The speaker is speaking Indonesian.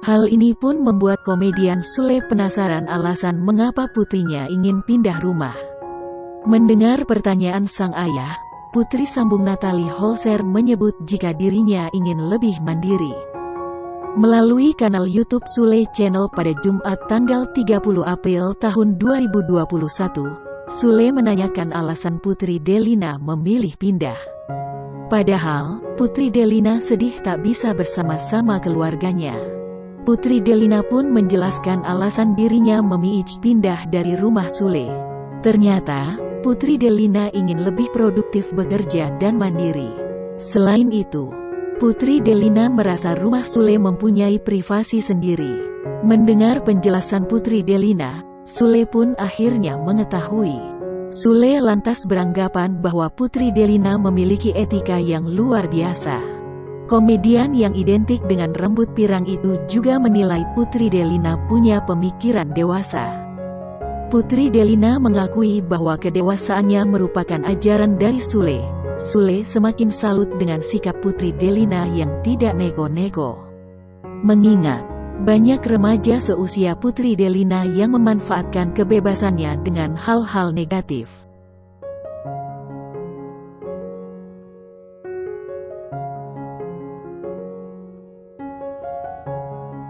Hal ini pun membuat komedian Sule penasaran alasan mengapa putrinya ingin pindah rumah. Mendengar pertanyaan sang ayah, putri sambung Natalie Holzer menyebut jika dirinya ingin lebih mandiri. Melalui kanal YouTube Sule Channel pada Jumat tanggal 30 April tahun 2021, Sule menanyakan alasan Putri Delina memilih pindah. Padahal, Putri Delina sedih tak bisa bersama-sama keluarganya. Putri Delina pun menjelaskan alasan dirinya memilih pindah dari rumah Sule. Ternyata, Putri Delina ingin lebih produktif bekerja dan mandiri. Selain itu, Putri Delina merasa rumah Sule mempunyai privasi sendiri. Mendengar penjelasan Putri Delina, Sule pun akhirnya mengetahui. Sule lantas beranggapan bahwa Putri Delina memiliki etika yang luar biasa. Komedian yang identik dengan rambut pirang itu juga menilai Putri Delina punya pemikiran dewasa. Putri Delina mengakui bahwa kedewasaannya merupakan ajaran dari Sule. Sule semakin salut dengan sikap Putri Delina yang tidak nego-nego. Mengingat, banyak remaja seusia Putri Delina yang memanfaatkan kebebasannya dengan hal-hal negatif.